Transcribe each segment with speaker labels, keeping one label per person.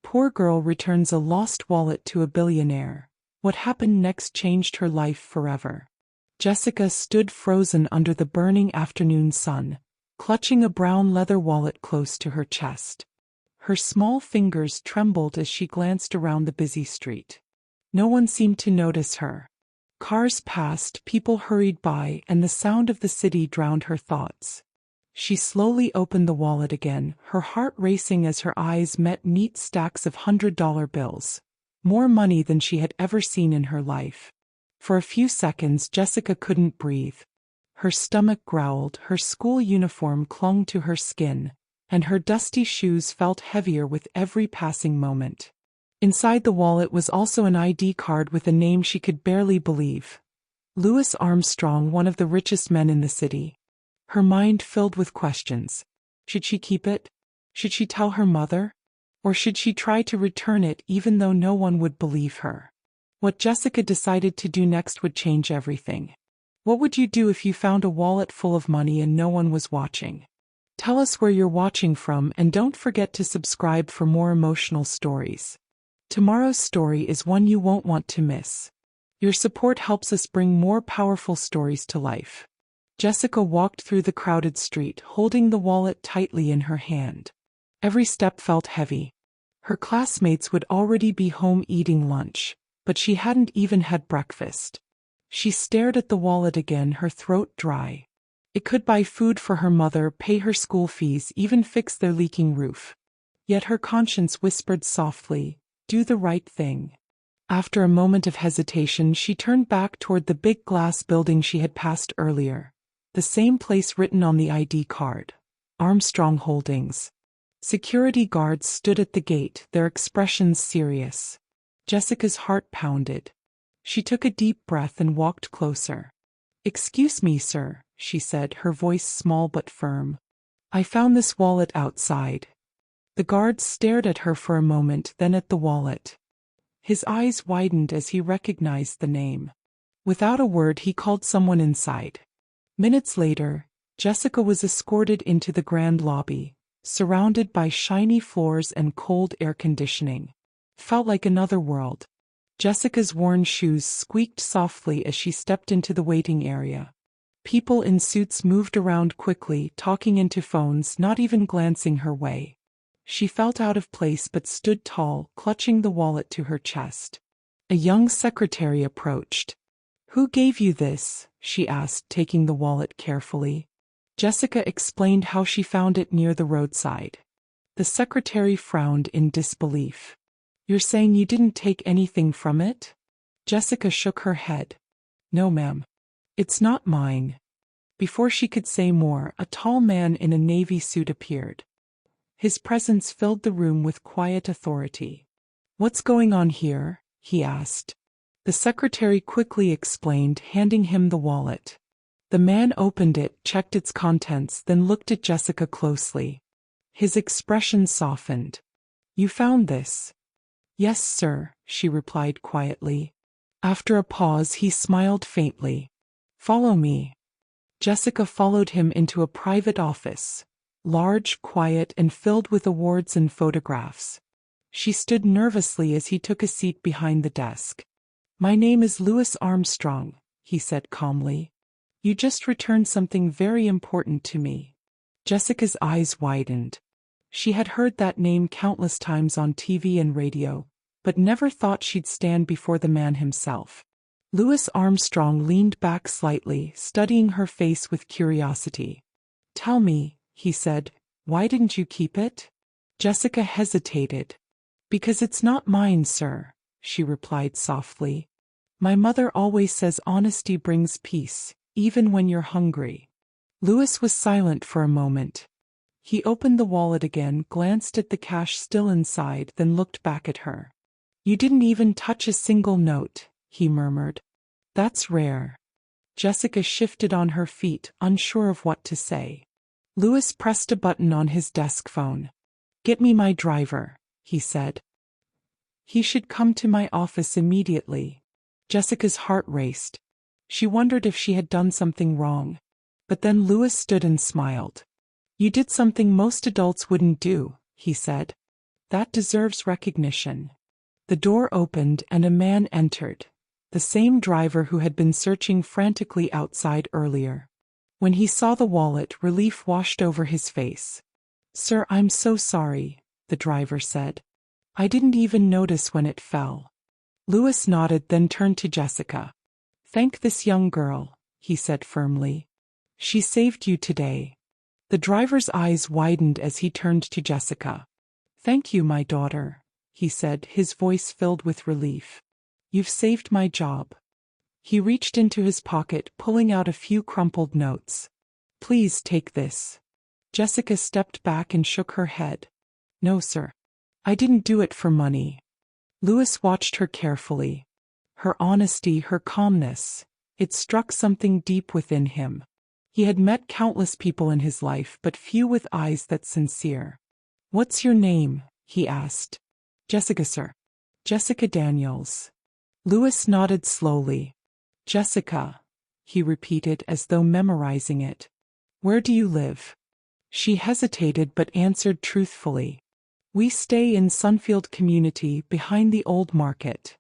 Speaker 1: poor girl returns a lost wallet to a billionaire. What happened next changed her life forever. Jessica stood frozen under the burning afternoon sun, clutching a brown leather wallet close to her chest. Her small fingers trembled as she glanced around the busy street. No one seemed to notice her. Cars passed, people hurried by, and the sound of the city drowned her thoughts. She slowly opened the wallet again, her heart racing as her eyes met neat stacks of $100 bills. More money than she had ever seen in her life. For a few seconds, Jessica couldn't breathe. Her stomach growled, her school uniform clung to her skin, and her dusty shoes felt heavier with every passing moment. Inside the wallet was also an ID card with a name she could barely believe. Louis Armstrong, one of the richest men in the city. Her mind filled with questions. Should she keep it? Should she tell her mother? Or should she try to return it even though no one would believe her? What Jessica decided to do next would change everything. What would you do if you found a wallet full of money and no one was watching? Tell us where you're watching from, and don't forget to subscribe for more emotional stories. Tomorrow's story is one you won't want to miss. Your support helps us bring more powerful stories to life. Jessica walked through the crowded street, holding the wallet tightly in her hand. Every step felt heavy. Her classmates would already be home eating lunch, but she hadn't even had breakfast. She stared at the wallet again, her throat dry. It could buy food for her mother, pay her school fees, even fix their leaking roof. Yet her conscience whispered softly, "Do the right thing." After a moment of hesitation, she turned back toward the big glass building she had passed earlier. The same place written on the ID card. Armstrong Holdings. Security guards stood at the gate, their expressions serious. Jessica's heart pounded. She took a deep breath and walked closer. "Excuse me, sir," she said, her voice small but firm. "I found this wallet outside." The guard stared at her for a moment, then at the wallet. His eyes widened as he recognized the name. Without a word, he called someone inside. Minutes later, Jessica was escorted into the grand lobby, surrounded by shiny floors and cold air conditioning. Felt like another world. Jessica's worn shoes squeaked softly as she stepped into the waiting area. People in suits moved around quickly, talking into phones, not even glancing her way. She felt out of place but stood tall, clutching the wallet to her chest. A young secretary approached. "Who gave you this?" she asked, taking the wallet carefully. Jessica explained how she found it near the roadside. The secretary frowned in disbelief. "You're saying you didn't take anything from it?" Jessica shook her head. "No, ma'am. It's not mine." Before she could say more, a tall man in a navy suit appeared. His presence filled the room with quiet authority. "What's going on here?" he asked. The secretary quickly explained, handing him the wallet. The man opened it, checked its contents, then looked at Jessica closely. His expression softened. "You found this?" "Yes, sir," she replied quietly. After a pause, he smiled faintly. "Follow me." Jessica followed him into a private office. Large, quiet, and filled with awards and photographs. She stood nervously as he took a seat behind the desk. "My name is Louis Armstrong," he said calmly. "You just returned something very important to me." Jessica's eyes widened. She had heard that name countless times on TV and radio, but never thought she'd stand before the man himself. Louis Armstrong leaned back slightly, studying her face with curiosity. "Tell me," he said, "why didn't you keep it?" Jessica hesitated. "Because it's not mine, sir," she replied softly. "My mother always says honesty brings peace, even when you're hungry." Louis was silent for a moment. He opened the wallet again, glanced at the cash still inside, then looked back at her. "You didn't even touch a single note," he murmured. "That's rare." Jessica shifted on her feet, unsure of what to say. Louis pressed a button on his desk phone. "Get me my driver," he said. "He should come to my office immediately." Jessica's heart raced. She wondered if she had done something wrong. But then Louis stood and smiled. "You did something most adults wouldn't do," he said. That deserves recognition. The door opened and a man entered, the same driver who had been searching frantically outside earlier. When he saw the wallet, relief washed over his face. "Sir, I'm so sorry," the driver said. "I didn't even notice when it fell." Louis nodded, then turned to Jessica. "Thank this young girl," he said firmly. "She saved you today." The driver's eyes widened as he turned to Jessica. "Thank you, my daughter," he said, his voice filled with relief. "You've saved my job." He reached into his pocket, pulling out a few crumpled notes. "Please take this." Jessica stepped back and shook her head. "No, sir. I didn't do it for money." Louis watched her carefully. Her honesty, her calmness, it struck something deep within him. He had met countless people in his life, but few with eyes that sincere. "What's your name?" he asked. "Jessica, sir." "Jessica Daniels." Louis nodded slowly. "Jessica," he repeated as though memorizing it. "Where do you live?" She hesitated but answered truthfully. "We stay in Sunfield Community, behind the old market."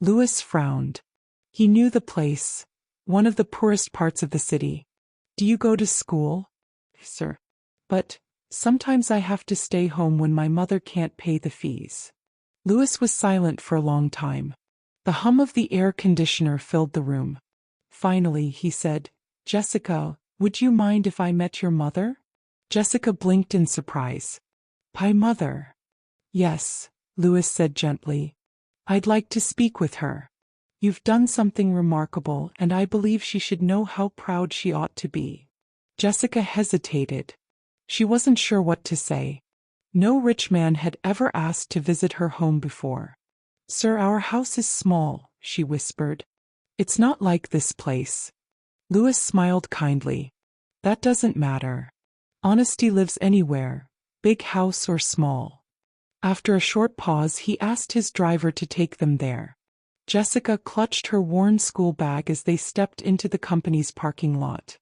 Speaker 1: Louis frowned. He knew the place, one of the poorest parts of the city. "Do you go to school?" "Sir. But sometimes I have to stay home when my mother can't pay the fees." Louis was silent for a long time. The hum of the air conditioner filled the room. Finally, he said, "Jessica, would you mind if I met your mother?" Jessica blinked in surprise. "My mother?" "Yes," Louis said gently. "I'd like to speak with her. You've done something remarkable, and I believe she should know how proud she ought to be." Jessica hesitated. She wasn't sure what to say. No rich man had ever asked to visit her home before. "Sir, our house is small," she whispered. "It's not like this place." Louis smiled kindly. "That doesn't matter. Honesty lives anywhere, big house or small." After a short pause, he asked his driver to take them there. Jessica clutched her worn school bag as they stepped into the company's parking lot.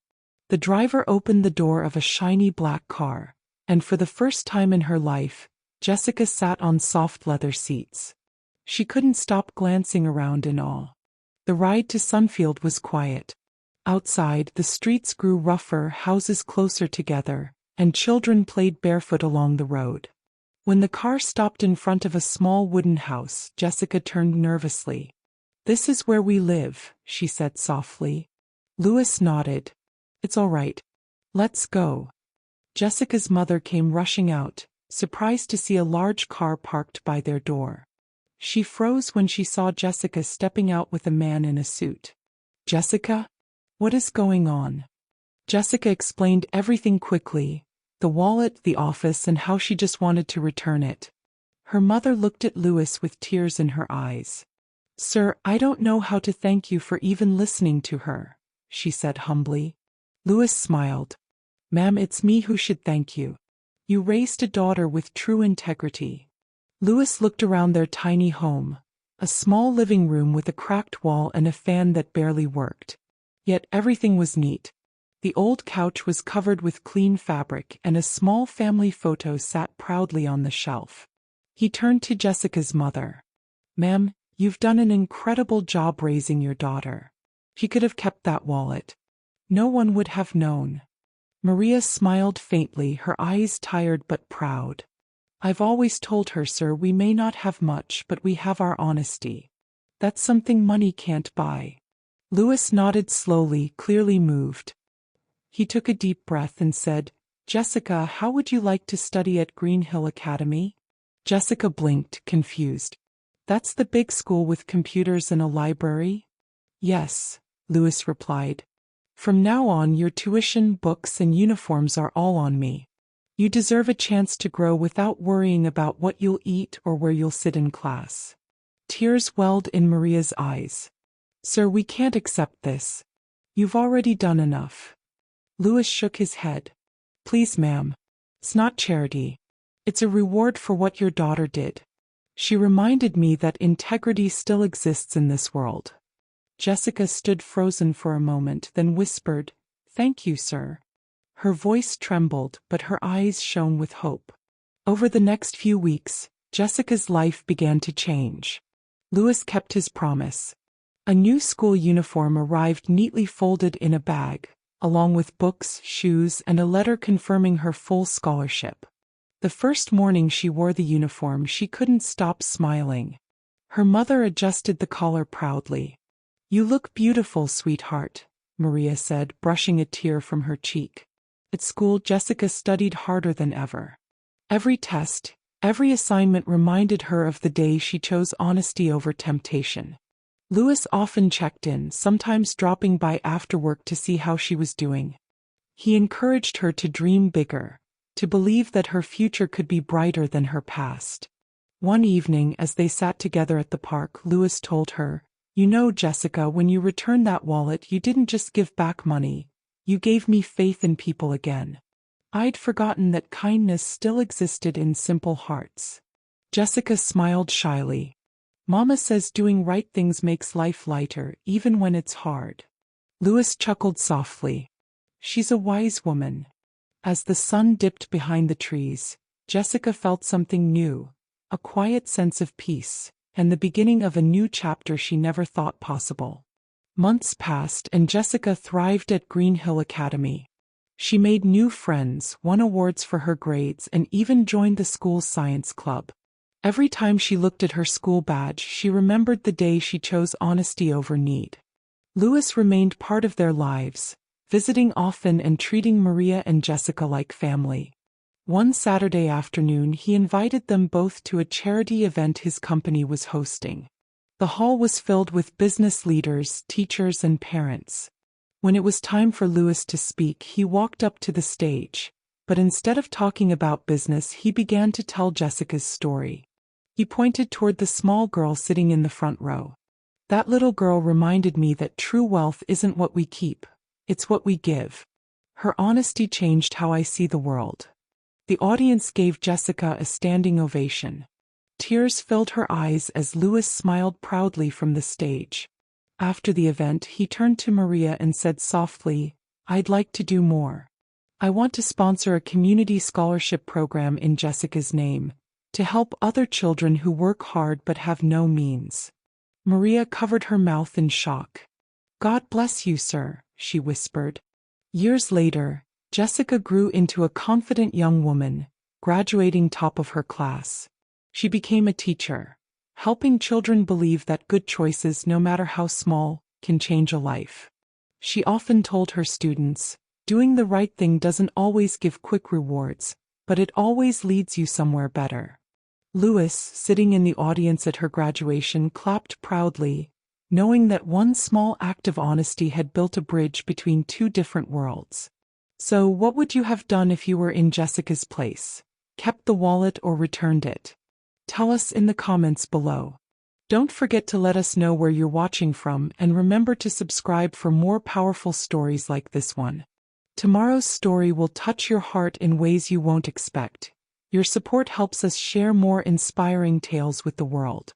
Speaker 1: The driver opened the door of a shiny black car, and for the first time in her life, Jessica sat on soft leather seats. She couldn't stop glancing around in awe. The ride to Sunfield was quiet. Outside, the streets grew rougher, houses closer together, and children played barefoot along the road. When the car stopped in front of a small wooden house, Jessica turned nervously. "This is where we live," she said softly. Louis nodded. "It's all right. Let's go." Jessica's mother came rushing out, surprised to see a large car parked by their door. She froze when she saw Jessica stepping out with a man in a suit. "Jessica? What is going on?" Jessica explained everything quickly, the wallet, the office, and how she just wanted to return it. Her mother looked at Louis with tears in her eyes. "Sir, I don't know how to thank you for even listening to her," she said humbly. Louis smiled. "Ma'am, it's me who should thank you. You raised a daughter with true integrity." Louis looked around their tiny home, a small living room with a cracked wall and a fan that barely worked. Yet everything was neat. The old couch was covered with clean fabric, and a small family photo sat proudly on the shelf. He turned to Jessica's mother. "Ma'am, you've done an incredible job raising your daughter. She could have kept that wallet. No one would have known." Maria smiled faintly, her eyes tired but proud. "I've always told her, sir, we may not have much, but we have our honesty. That's something money can't buy." Louis nodded slowly, clearly moved. He took a deep breath and said, "Jessica, how would you like to study at Green Hill Academy?" Jessica blinked, confused. "That's the big school with computers and a library?" "Yes," Louis replied. "From now on, your tuition, books, and uniforms are all on me. You deserve a chance to grow without worrying about what you'll eat or where you'll sit in class." Tears welled in Maria's eyes. "Sir, we can't accept this. You've already done enough." Louis shook his head. "Please, ma'am. It's not charity. It's a reward for what your daughter did. She reminded me that integrity still exists in this world." Jessica stood frozen for a moment, then whispered, "Thank you, sir." Her voice trembled, but her eyes shone with hope. Over the next few weeks, Jessica's life began to change. Louis kept his promise. A new school uniform arrived neatly folded in a bag, along with books, shoes, and a letter confirming her full scholarship. The first morning she wore the uniform, she couldn't stop smiling. Her mother adjusted the collar proudly. "You look beautiful, sweetheart," Maria said, brushing a tear from her cheek. At school, Jessica studied harder than ever. Every test, every assignment reminded her of the day she chose honesty over temptation. Louis often checked in, sometimes dropping by after work to see how she was doing. He encouraged her to dream bigger, to believe that her future could be brighter than her past. One evening, as they sat together at the park, Louis told her, "You know, Jessica, when you returned that wallet, you didn't just give back money. You gave me faith in people again. I'd forgotten that kindness still existed in simple hearts." Jessica smiled shyly. "Mama says doing right things makes life lighter, even when it's hard." Louis chuckled softly. "She's a wise woman." As the sun dipped behind the trees, Jessica felt something new, a quiet sense of peace, and the beginning of a new chapter she never thought possible. Months passed and Jessica thrived at Green Hill Academy. She made new friends, won awards for her grades, and even joined the school's science club. Every time she looked at her school badge, she remembered the day she chose honesty over need. Louis remained part of their lives, visiting often and treating Maria and Jessica like family. One Saturday afternoon, he invited them both to a charity event his company was hosting. The hall was filled with business leaders, teachers, and parents. When it was time for Louis to speak, he walked up to the stage, but instead of talking about business, he began to tell Jessica's story. He pointed toward the small girl sitting in the front row. "That little girl reminded me that true wealth isn't what we keep, it's what we give. Her honesty changed how I see the world." The audience gave Jessica a standing ovation. Tears filled her eyes as Louis smiled proudly from the stage. After the event, he turned to Maria and said softly, "I'd like to do more. I want to sponsor a community scholarship program in Jessica's name, to help other children who work hard but have no means." Maria covered her mouth in shock. "God bless you, sir," she whispered. Years later, Jessica grew into a confident young woman, graduating top of her class. She became a teacher, helping children believe that good choices, no matter how small, can change a life. She often told her students, "Doing the right thing doesn't always give quick rewards, but it always leads you somewhere better." Louis, sitting in the audience at her graduation, clapped proudly, knowing that one small act of honesty had built a bridge between two different worlds. So, what would you have done if you were in Jessica's place? Kept the wallet or returned it? Tell us in the comments below. Don't forget to let us know where you're watching from, and remember to subscribe for more powerful stories like this one. Tomorrow's story will touch your heart in ways you won't expect. Your support helps us share more inspiring tales with the world.